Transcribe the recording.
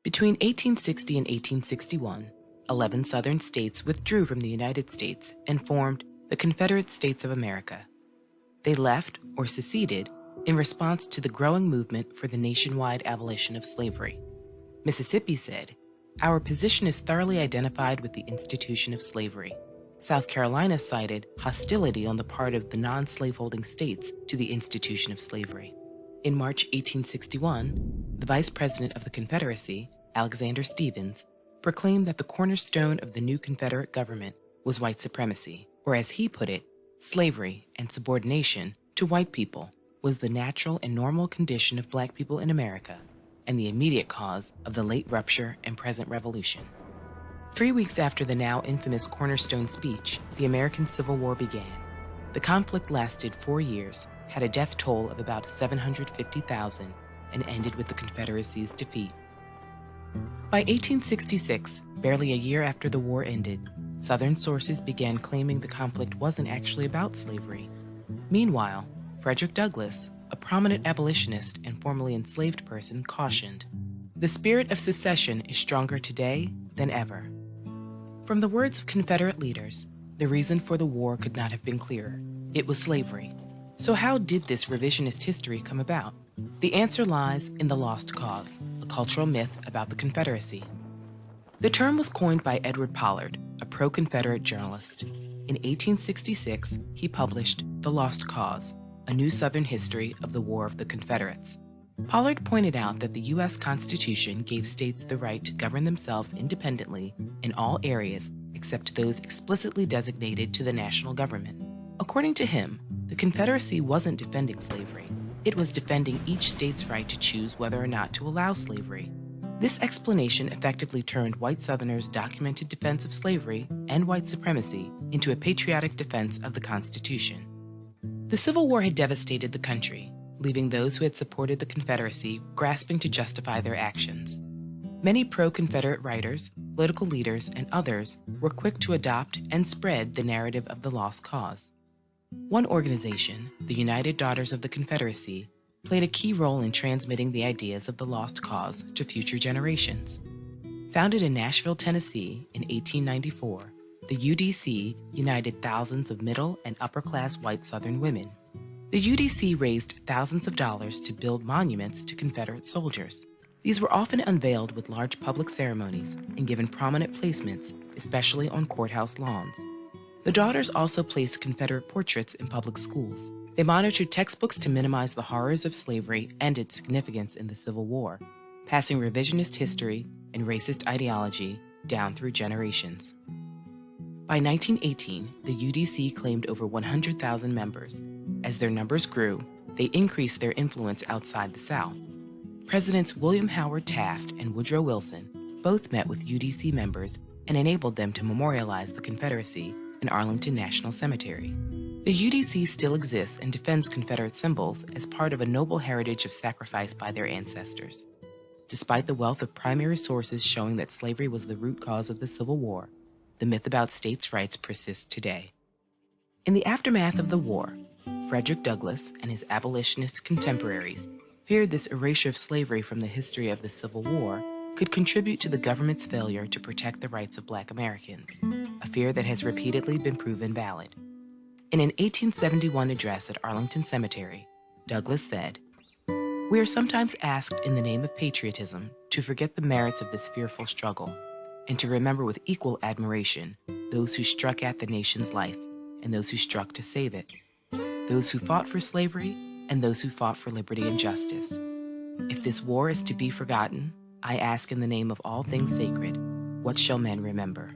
Between 1860 and 1861, 11 Southern states withdrew from the United States and formed the Confederate States of America. They left or seceded in response to the growing movement for the nationwide abolition of slavery. Mississippi said, "Our position is thoroughly identified with the institution of slavery." South Carolina cited hostility on the part of the non-slaveholding states to the institution of slavery. In March 1861, the Vice President of the Confederacy, Alexander Stephens, proclaimed that the cornerstone of the new Confederate government was white supremacy, or as he put it, slavery and subordination to white people was the natural and normal condition of Black people in America and the immediate cause of the late rupture and present revolution. 3 weeks after the now infamous Cornerstone speech, the American Civil War began. The conflict lasted 4 years, had a death toll of about 750,000, and ended with the Confederacy's defeat. By 1866, barely a year after the war ended, Southern sources began claiming the conflict wasn't actually about slavery. Meanwhile, Frederick Douglass, a prominent abolitionist and formerly enslaved person, cautioned, "The spirit of secession is stronger today than ever." From the words of Confederate leaders, the reason for the war could not have been clearer. It was slavery. So how did this revisionist history come about? The answer lies in the lost cause, a cultural myth about the Confederacy. The term was coined by Edward Pollard, a pro-Confederate journalist. In 1866, he published The Lost Cause, a new Southern history of the War of the Confederates. Pollard pointed out that the U.S. Constitution gave states the right to govern themselves independently in all areas except those explicitly designated to the national government. According to him, the Confederacy wasn't defending slavery. It was defending each state's right to choose whether or not to allow slavery. This explanation effectively turned white Southerners' documented defense of slavery and white supremacy into a patriotic defense of the Constitution. The Civil War had devastated the country, leaving those who had supported the Confederacy grasping to justify their actions. Many pro-Confederate writers, political leaders, and others were quick to adopt and spread the narrative of the lost cause. One organization, the United Daughters of the Confederacy, played a key role in transmitting the ideas of the lost cause to future generations. Founded in Nashville, Tennessee in 1894, the UDC united thousands of middle and upper-class white Southern women. The UDC raised thousands of dollars to build monuments to Confederate soldiers. These were often unveiled with large public ceremonies and given prominent placements, especially on courthouse lawns. The Daughters also placed Confederate portraits in public schools. They monitored textbooks to minimize the horrors of slavery and its significance in the Civil War, passing revisionist history and racist ideology down through generations. By 1918, the UDC claimed over 100,000 members. As their numbers grew, they increased their influence outside the South. Presidents William Howard Taft and Woodrow Wilson both met with UDC members and enabled them to memorialize the Confederacy in Arlington National Cemetery. The UDC still exists and defends Confederate symbols as part of a noble heritage of sacrifice by their ancestors. Despite the wealth of primary sources showing that slavery was the root cause of the Civil War, the myth about states' rights persists today. In the aftermath of the war, Frederick Douglass and his abolitionist contemporaries feared this erasure of slavery from the history of the Civil War could contribute to the government's failure to protect the rights of Black Americans, a fear that has repeatedly been proven valid. In an 1871 address at Arlington Cemetery, Douglass said, "We are sometimes asked in the name of patriotism to forget the merits of this fearful struggle and to remember with equal admiration those who struck at the nation's life and those who struck to save it, those who fought for slavery and those who fought for liberty and justice. If this war is to be forgotten, I ask in the name of all things sacred, what shall men remember?"